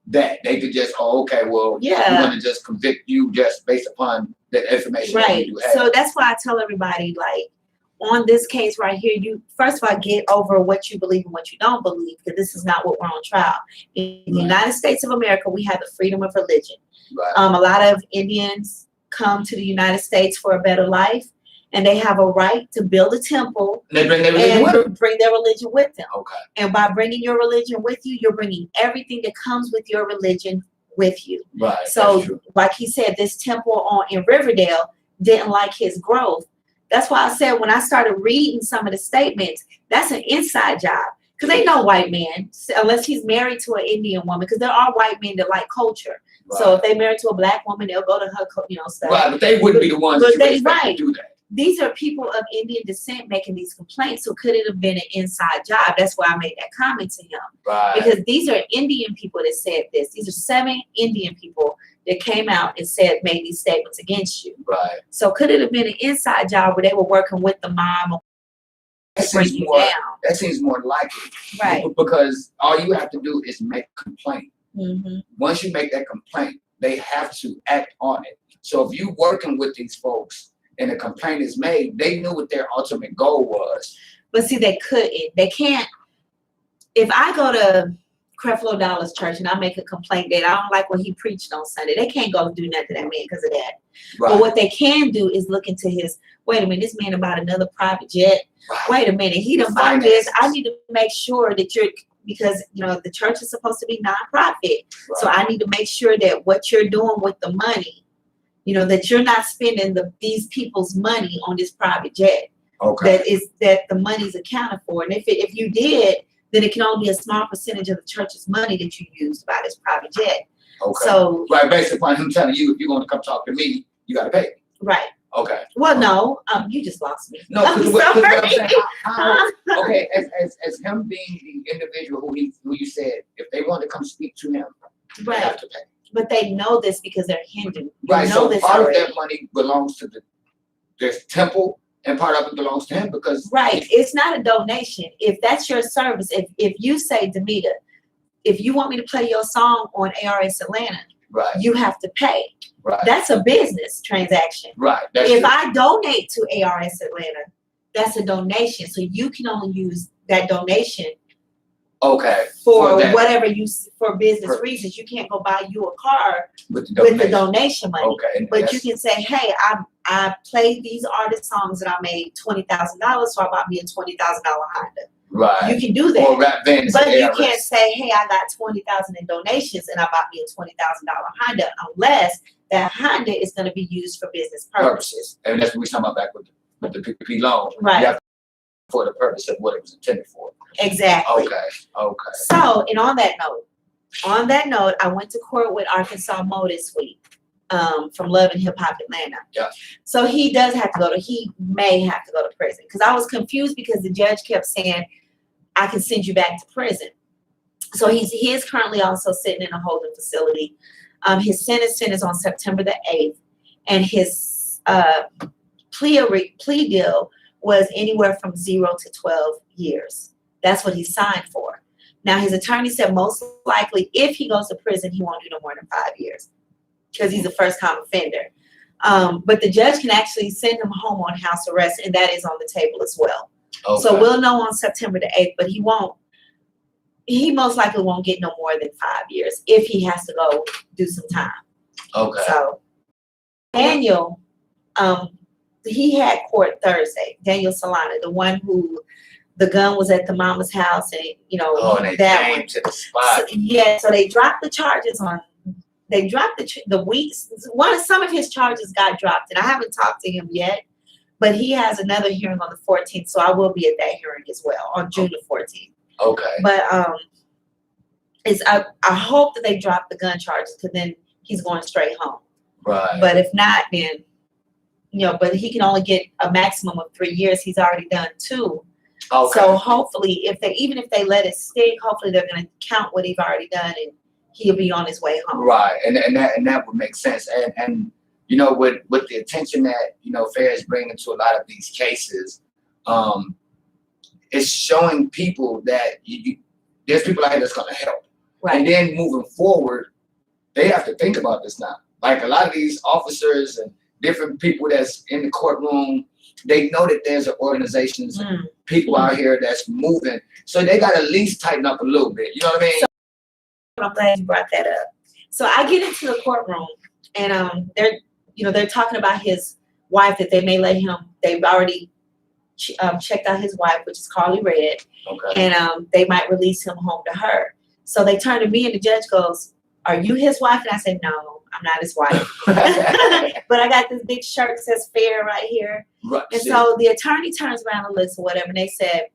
that they could just, oh, okay, well, we're going to just convict you just based upon the information that you do have. So that's why I tell everybody, like, on this case right here, you first of all get over what you believe and what you don't believe, because this is not what we're on trial. In the United States of America, we have the freedom of religion. A lot of Indians come to the United States for a better life, and they have a right to build a temple and bring their religion with them. And by bringing your religion with you, you're bringing everything that comes with your religion with you. So, like he said, this temple in Riverdale didn't like his growth. That's why I said when I started reading some of the statements, that's an inside job. Because ain't no white man, unless he's married to an Indian woman, because there are white men that like culture. So if they married to a black woman, they'll go to her, stuff. But they wouldn't be the ones that to do that. These are people of Indian descent making these complaints. So could it have been an inside job? That's why I made that comment to him. Because these are Indian people that said this. These are 7 Indian people that came out and made these statements against you. So could it have been an inside job where they were working with the mom? That seems more likely. Because all you have to do is make a complaint. Once you make that complaint, they have to act on it. So if you're working with these folks and a complaint is made, they knew what their ultimate goal was. But see, they couldn't. They can't. If I go to Creflo Dollar's church and I make a complaint that I don't like what he preached on Sunday, they can't go do nothing to that man because of that. But what they can do is look into his, wait a minute, this man about another private jet. Wait a minute, he done bought this. I need to make sure that because the church is supposed to be nonprofit. So I need to make sure that what you're doing with the money, that you're not spending these people's money on this private jet. That the money's accounted for. And if you did, then it can only be a small percentage of the church's money that you used by this private jet. So based upon him telling you, if you're going to come talk to me, you got to pay me. Well, no, you just lost me. No, because what I'm saying, as him being the individual who you said, if they want to come speak to him, they have to pay. But they know this because they're Hindu. So part of that money belongs to this temple, and part of it belongs to him because it's not a donation. If that's your service, if you say, Demita, if you want me to play your song on ARS Atlanta, you have to pay. That's a business transaction. If I donate to ARS Atlanta, that's a donation. So you can only use that donation for whatever for business reasons. You can't go buy you a car with the donation money. But you can say, hey, I played these artist songs and I made $20,000, so I bought me a $20,000 Honda. You can do that. Or rap bands, but you can't say, hey, I got $20,000 in donations and I bought me a $20,000 Honda, unless that Honda is going to be used for business purposes. And that's what we're talking about back with the PPP loan. You have to for the purpose of what it was intended for. Exactly. So, and on that note, I went to court with Arkansas Mo this week from Love and Hip Hop Atlanta. So he may have to go to prison, because I was confused because the judge kept saying, I can send you back to prison. So he is currently also sitting in a holding facility. His sentencing is on September the 8th, and his plea deal was anywhere from 0 to 12 years. That's what he signed for. Now, his attorney said most likely if he goes to prison, he won't do no more than 5 years because he's a first-time offender. But the judge can actually send him home on house arrest, and that is on the table as well. So we'll know on September the 8th, but he most likely won't get no more than 5 years if he has to go do some time. So Daniel, he had court Thursday. Daniel Solana, the one who the gun was at the mama's house, and and that came one to the spot. So they dropped the charges on. They dropped the weeks. Some of his charges got dropped, and I haven't talked to him yet, but he has another hearing on the 14th, so I will be at that hearing as well on June the 14th. But I hope that they drop the gun charges, because then he's going straight home. But if not, then but he can only get a maximum of 3 years. He's already done 2. So hopefully, even if they let it stick, hopefully they're going to count what he's already done, and he'll be on his way home. And that would make sense. And with the attention that FAIR is bringing to a lot of these cases, it's showing people that there's people out here that's going to help. Right. And then moving forward, they have to think about this now. Like a lot of these officers and different people that's in the courtroom, they know that there's organizations and people out here that's moving. So they got to at least tighten up a little bit. You know what I mean? So, I'm glad you brought that up. So I get into the courtroom and they're talking about his wife, that they may let him, they've already checked out his wife, which is Carly Red. Okay. And they might release him home to her. So they turn to me and the judge goes, "Are you his wife?" And I said, "No, I'm not his wife." But I got this big shirt that says fair right here. Right. And so the attorney turns around and looks or whatever, and they said,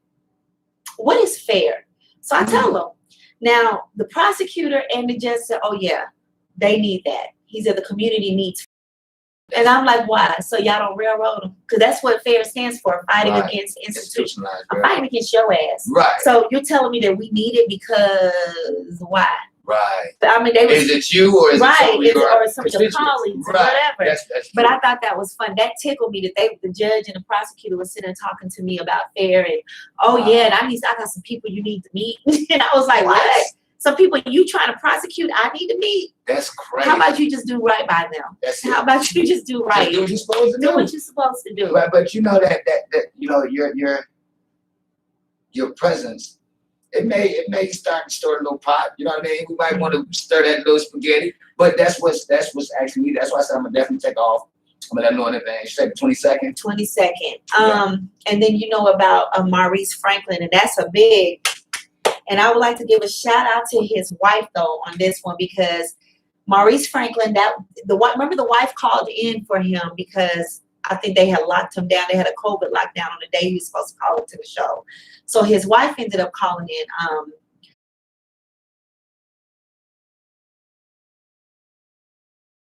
"What is fair?" So I tell them. Now, the prosecutor and the judge said, "Oh, yeah, they need that." He said, "The community needs fair." And I'm like, "Why? So y'all don't railroad them?" Because that's what FAIR stands for, fighting against institutions. I'm fighting against your ass. Right. So you're telling me that we need it because why? Right. But I mean, they was, is it you or is it some of your colleagues or whatever? That's but I thought that was fun. That tickled me that the judge and the prosecutor was sitting there talking to me about FAIR and yeah, and I got some people you need to meet. And I was like, what? Some people you trying to prosecute, I need to meet. That's crazy. How about you just do right by them? How about you just do right? Just do what you're supposed to do. Do what you're supposed to do. But you know that you know your presence. It may start to stir a little pot. You know what I mean? We might want to stir that little spaghetti. But that's what's actually me. That's why I said I'm gonna definitely take off. I'm gonna let them know in advance. You said 22nd. 22nd. And then you know about Maurice Franklin, and that's a big. And I would like to give a shout out to his wife though on this one, because Maurice Franklin, remember the wife called in for him because I think they had locked him down. They had a COVID lockdown on the day he was supposed to call into the show. So his wife ended up calling in